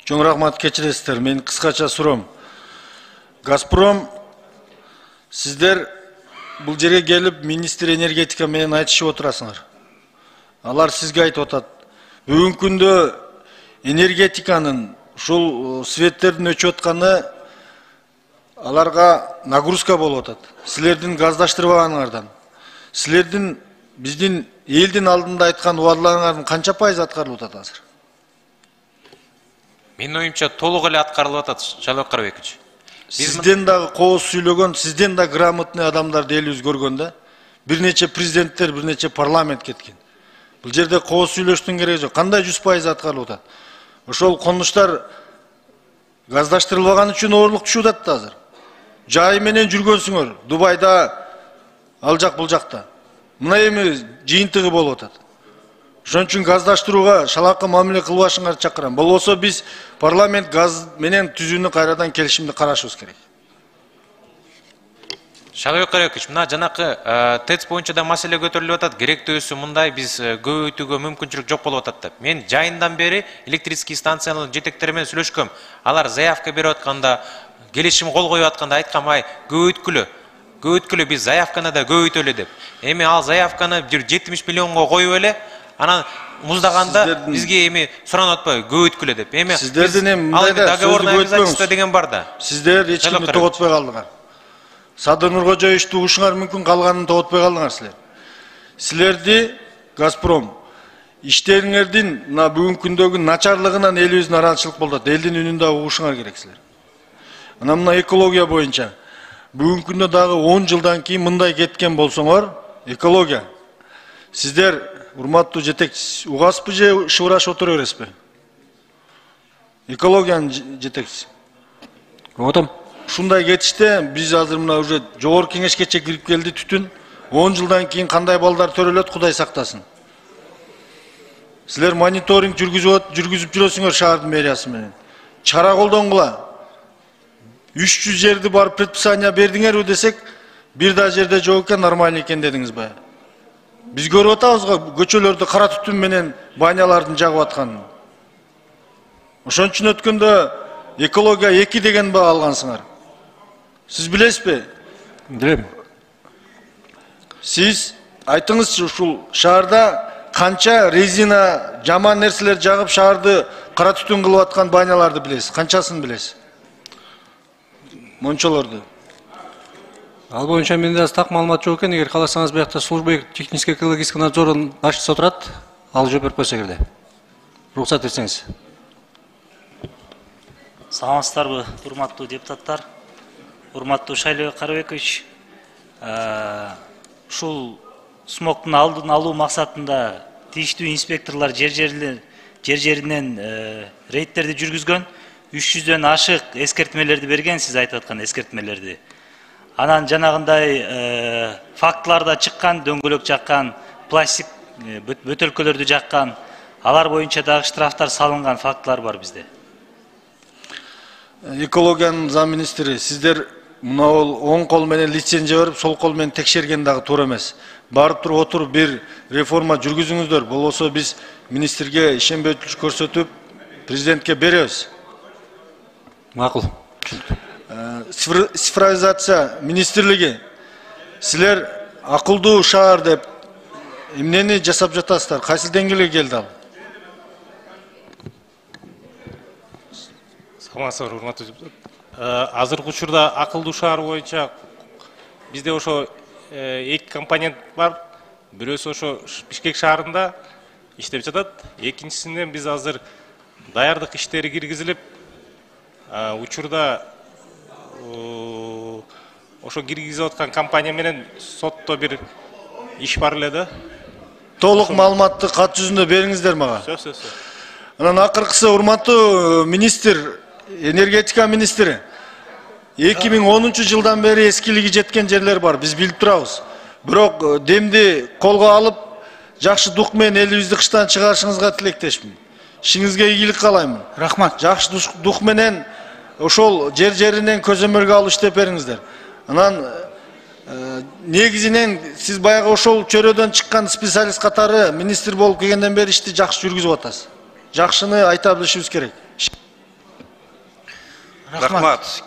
Чоң рахмат, кечиресиздер. Мен кыскача суром. Газпром, сиздер бул жерге келип министр энергетика менен айтышып отурасыңар. Алар сизге айтып атат. Бүгүнкү күндө энергетиканын ушул светтердин өчүп атканы аларга нагрузка болуп атат. Силердин газдаштырбаганыңардан. Силердин биздин элдин алдында айткан убадаларыңардын канча пайыз аткарылып атат азыр? Менин оюмча толук эле аткарылып атат, Шайлоо Карабекович. Сизден дагы кооз сүйлөгөн, сизден да грамотный адамдарды элибиз көргөн да. Бир нече президенттер, бир нече парламент кеткен. Бул жерде кооз сүйлөштүн кереги жок. Кандай 100% аткарылып атат? Ошол конуштар газдаштырылбаган үчүн оорлук түшүп атат да азыр. Жай менен жүргөнсүңөр, Дубайда, ал жак бул жакта. Мына эми жыйынтыгы болуп атат. Ошон үчүн газдаштырууга шалакы мамиле кылбашыңарды чакырам. Болбосо биз парламент газ менен түзүүнү кайрадан келишимди карашыбыз керек. Шайлоо Карабекович, мына жанакы ТЭЦ боюнча да маселе көтөрүлүп атат. Керектүүсү мындай биз көбөйтүүгө мүмкүнчүлүк жок болуп атат деп. Мен жайындан бери электрический станциянын жетектери менен сүйлөшкөм. Алар заявка берип атканда, келишим кол коюп атканда айткам, ай, көбөйткүлө биз заявканы да көбөйтөлү деп. Эми ал заявканы 70 миллионго коюп эле, анан муздаганда бизге эми суранып атпайбы көбөйткүлө деп. Эми сиздердин эми договорный обязательство деген бар да. Сиздер эч кимди тоготпой калдыңар. Садыр Нуркожоевичти угушуңар мүмкүн, калганын тоготпой калдыңар силер. Силерди Газпром иштериңердин мына бүгүнкү күндөгү начарлыгынан элибиз нараазычылык болот. Элдин үнүн да угушуңар керек силер. Мына экология боюнча бүгүнкү күндө дагы 10 жылдан кийин мындай кеткен болсоңор, экология. Сиздер урматтуу жетекчи угасызбы же шыбырашып отура бересизби? Экологиянын жетекчиси. Отом. Ушундай кетиште биз азыр мына уже жогорку кеңешкече кирип келди түтүн. 10 жылдан кийин кандай балдар төрөлөт, Кудай сактасын. Силер мониторинг жүргүзүп жүрөсүңөр шаардын мэриясы менен. Чара колдонгула. 300 жерди барып предписание бердиңерби десек, бир да жерде жок экен, нормально экен дедиңиз бая. Биз көрүп атабыз го көчөлөрдө кара түтүн менен банялардын жагып атканын. Ошон үчүн өткөндө экология 2 деген баа алгансыңар. Сиз билесизби? Билем. Сиз айтыңызчы, ушул шаарда канча резина жаман нерселер жагып шаарды кара түтүн кылып аткан баняларды билесиз? Канчасын билесиз? Мончолорду. Ал боюнча менде так маалымат жок экен. Эгер кааласаңыз, буякта служба технический экологический надзордун башчысы отурат. Ал жооп берип койсо эгерде. Уруксат этсеңиз. Саламатсыздарбы, урматтуу депутаттар, урматтуу Шайлоо Карабекович. Ушул смогтун алдын алуу максатында тийиштүү инспекторлор жер жеринен рейдтерди жүргүзгөн. 300дөн ашык эскертмелерди берген, сиз айтып аткан эскертмелерди. Анан жанагындай фактыларда чыккан, дөңгөлөк жаккан, пластик бөтөлкөлөрдү жаккан, алар боюнча дагы штрафтар салынган фактылар бар бизде. Экологиянын зам министри, сиздер мына оң кол менен лицензия берип, сол кол менен текшерген дагы туура эмес. Барып туруп отуруп бир реформа жүргүзүңүздөр. Болбосо биз министрге ишенбөөчүлүк көрсөтүп, президентке беребиз. Макул. Цифровизация министрлиги, силер акылдуу шаар деп эмнени жасап жатасыздар? Кайсы деңгээлге келди ал? Саламатсыздар, урматтуу депутат. Азыркы учурда акылдуу шаар боюнча бизде ошо 2 компонент бар. Бирөөсү ошо Бишкек шаарында иштеп жатат. Экинчисинен биз азыр даярдык иштери киргизилип, учурда ошо киргизип аткан компания менен сотто бир иш бар эле да. Толук маалыматты кат жүзүндө бериңиздер мага. Сөз. Анан акыркысы, урматтуу министр, энергетика министри, 2010 жылдан бери эскилиги жеткен жерлер бар, биз билип турабыз. Бирок демди колго алып, жакшы дух менен элибизди кыштан чыгарышыңызга тилектешмин. Ишиңизге ийгилик каалаймын. Рахмат. Жакшы дух менен ошол жер жеринен көзөмөлгө алып иштеп бериңиздер. Анан негизинен сиз баягы ошол чөрөдөн чыккан специалист катары министр болуп келгенден бери ишти жакшы жүргүзүп атасыз. Жакшыны айта билишибиз керек. Рахмат.